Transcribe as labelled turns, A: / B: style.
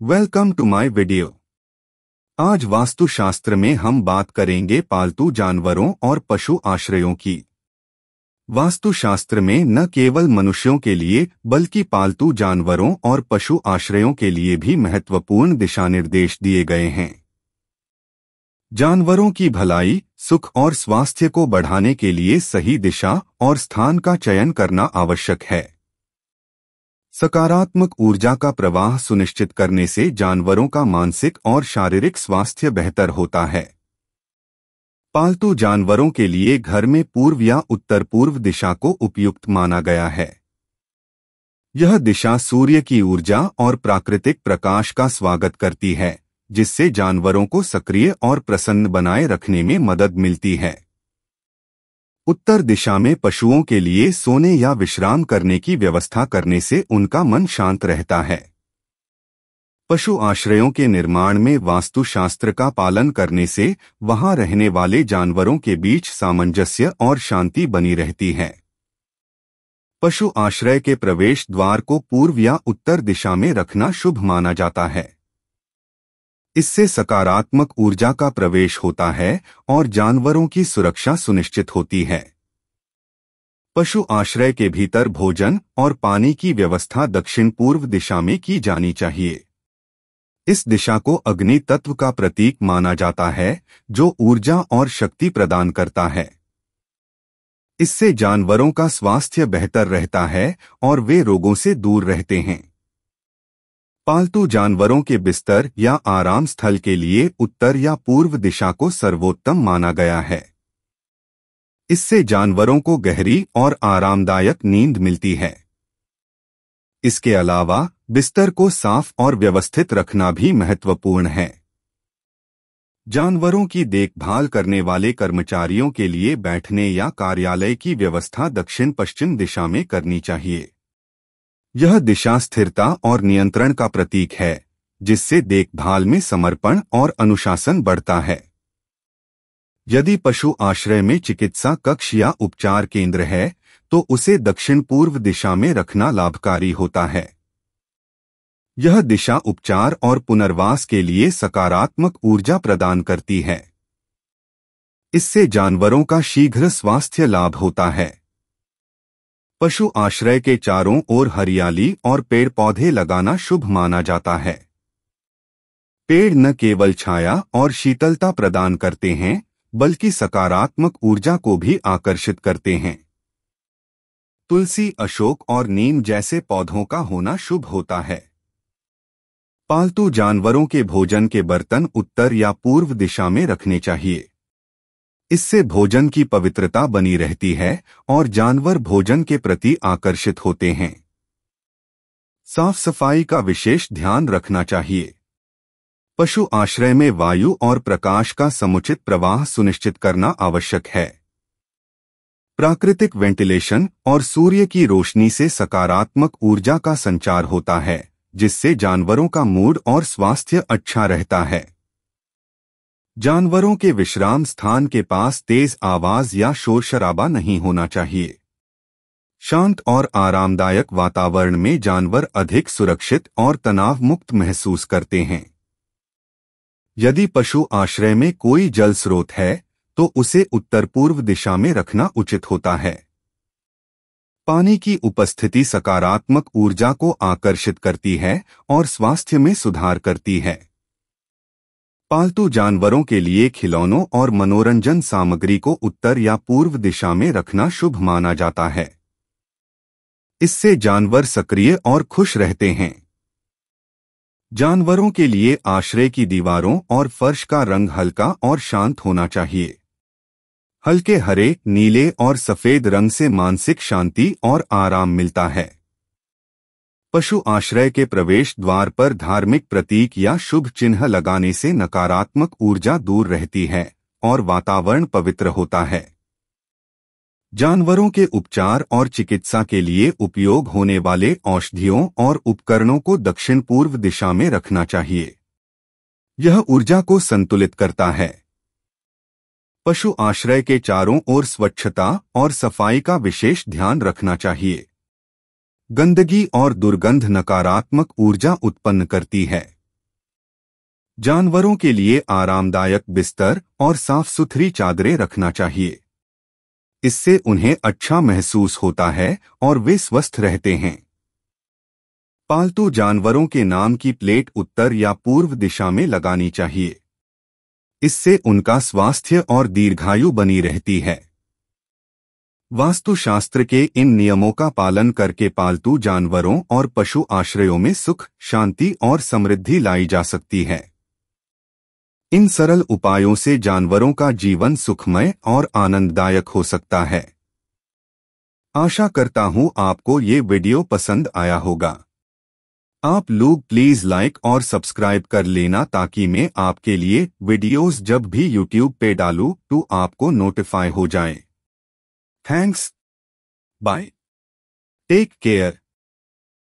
A: Welcome to my video. आज वास्तुशास्त्र में हम बात करेंगे पालतू जानवरों और पशु आश्रयों की। वास्तुशास्त्र में न केवल मनुष्यों के लिए बल्कि पालतू जानवरों और पशु आश्रयों के लिए भी महत्वपूर्ण दिशानिर्देश दिए गए हैं। जानवरों की भलाई, सुख और स्वास्थ्य को बढ़ाने के लिए सही दिशा और स्थान का चयन करना आवश्यक है। सकारात्मक ऊर्जा का प्रवाह सुनिश्चित करने से जानवरों का मानसिक और शारीरिक स्वास्थ्य बेहतर होता है। पालतू जानवरों के लिए घर में पूर्व या उत्तर पूर्व दिशा को उपयुक्त माना गया है। यह दिशा सूर्य की ऊर्जा और प्राकृतिक प्रकाश का स्वागत करती है, जिससे जानवरों को सक्रिय और प्रसन्न बनाए रखने में मदद मिलती है। उत्तर दिशा में पशुओं के लिए सोने या विश्राम करने की व्यवस्था करने से उनका मन शांत रहता है। पशु आश्रयों के निर्माण में वास्तुशास्त्र का पालन करने से वहां रहने वाले जानवरों के बीच सामंजस्य और शांति बनी रहती है। पशु आश्रय के प्रवेश द्वार को पूर्व या उत्तर दिशा में रखना शुभ माना जाता है। इससे सकारात्मक ऊर्जा का प्रवेश होता है और जानवरों की सुरक्षा सुनिश्चित होती है। पशु आश्रय के भीतर भोजन और पानी की व्यवस्था दक्षिण पूर्व दिशा में की जानी चाहिए। इस दिशा को अग्नि तत्व का प्रतीक माना जाता है, जो ऊर्जा और शक्ति प्रदान करता है। इससे जानवरों का स्वास्थ्य बेहतर रहता है और वे रोगों से दूर रहते हैं। पालतू जानवरों के बिस्तर या आराम स्थल के लिए उत्तर या पूर्व दिशा को सर्वोत्तम माना गया है। इससे जानवरों को गहरी और आरामदायक नींद मिलती है। इसके अलावा बिस्तर को साफ और व्यवस्थित रखना भी महत्वपूर्ण है। जानवरों की देखभाल करने वाले कर्मचारियों के लिए बैठने या कार्यालय की व्यवस्था दक्षिण पश्चिम दिशा में करनी चाहिए। यह दिशा स्थिरता और नियंत्रण का प्रतीक है, जिससे देखभाल में समर्पण और अनुशासन बढ़ता है। यदि पशु आश्रय में चिकित्सा कक्ष या उपचार केंद्र है, तो उसे दक्षिण पूर्व दिशा में रखना लाभकारी होता है। यह दिशा उपचार और पुनर्वास के लिए सकारात्मक ऊर्जा प्रदान करती है। इससे जानवरों का शीघ्र स्वास्थ्य लाभ होता है। पशु आश्रय के चारों ओर हरियाली और पेड़ पौधे लगाना शुभ माना जाता है। पेड़ न केवल छाया और शीतलता प्रदान करते हैं, बल्कि सकारात्मक ऊर्जा को भी आकर्षित करते हैं। तुलसी, अशोक और नीम जैसे पौधों का होना शुभ होता है। पालतू जानवरों के भोजन के बर्तन उत्तर या पूर्व दिशा में रखने चाहिए। इससे भोजन की पवित्रता बनी रहती है और जानवर भोजन के प्रति आकर्षित होते हैं। साफ सफाई का विशेष ध्यान रखना चाहिए। पशु आश्रय में वायु और प्रकाश का समुचित प्रवाह सुनिश्चित करना आवश्यक है। प्राकृतिक वेंटिलेशन और सूर्य की रोशनी से सकारात्मक ऊर्जा का संचार होता है, जिससे जानवरों का मूड और स्वास्थ्य अच्छा रहता है। जानवरों के विश्राम स्थान के पास तेज आवाज या शोर शराबा नहीं होना चाहिए। शांत और आरामदायक वातावरण में जानवर अधिक सुरक्षित और तनाव मुक्त महसूस करते हैं। यदि पशु आश्रय में कोई जल स्रोत है, तो उसे उत्तर पूर्व दिशा में रखना उचित होता है। पानी की उपस्थिति सकारात्मक ऊर्जा को आकर्षित करती है और स्वास्थ्य में सुधार करती है। पालतू जानवरों के लिए खिलौनों और मनोरंजन सामग्री को उत्तर या पूर्व दिशा में रखना शुभ माना जाता है। इससे जानवर सक्रिय और खुश रहते हैं। जानवरों के लिए आश्रय की दीवारों और फर्श का रंग हल्का और शांत होना चाहिए। हल्के हरे, नीले और सफेद रंग से मानसिक शांति और आराम मिलता है। पशु आश्रय के प्रवेश द्वार पर धार्मिक प्रतीक या शुभ चिन्ह लगाने से नकारात्मक ऊर्जा दूर रहती है और वातावरण पवित्र होता है। जानवरों के उपचार और चिकित्सा के लिए उपयोग होने वाले औषधियों और उपकरणों को दक्षिण पूर्व दिशा में रखना चाहिए। यह ऊर्जा को संतुलित करता है। पशु आश्रय के चारों ओर स्वच्छता और सफाई का विशेष ध्यान रखना चाहिए। गंदगी और दुर्गंध नकारात्मक ऊर्जा उत्पन्न करती है। जानवरों के लिए आरामदायक बिस्तर और साफ सुथरी चादरें रखना चाहिए। इससे उन्हें अच्छा महसूस होता है और वे स्वस्थ रहते हैं। पालतू जानवरों के नाम की प्लेट उत्तर या पूर्व दिशा में लगानी चाहिए। इससे उनका स्वास्थ्य और दीर्घायु बनी रहती है। वास्तुशास्त्र के इन नियमों का पालन करके पालतू जानवरों और पशु आश्रयों में सुख, शांति और समृद्धि लाई जा सकती है। इन सरल उपायों से जानवरों का जीवन सुखमय और आनंददायक हो सकता है। आशा करता हूं आपको ये वीडियो पसंद आया होगा। आप लोग प्लीज लाइक और सब्सक्राइब कर लेना ताकि मैं आपके लिए वीडियोस जब भी यूट्यूब पे डालूं तो आपको नोटिफाई हो जाए। थैंक्स। बाय। Take care.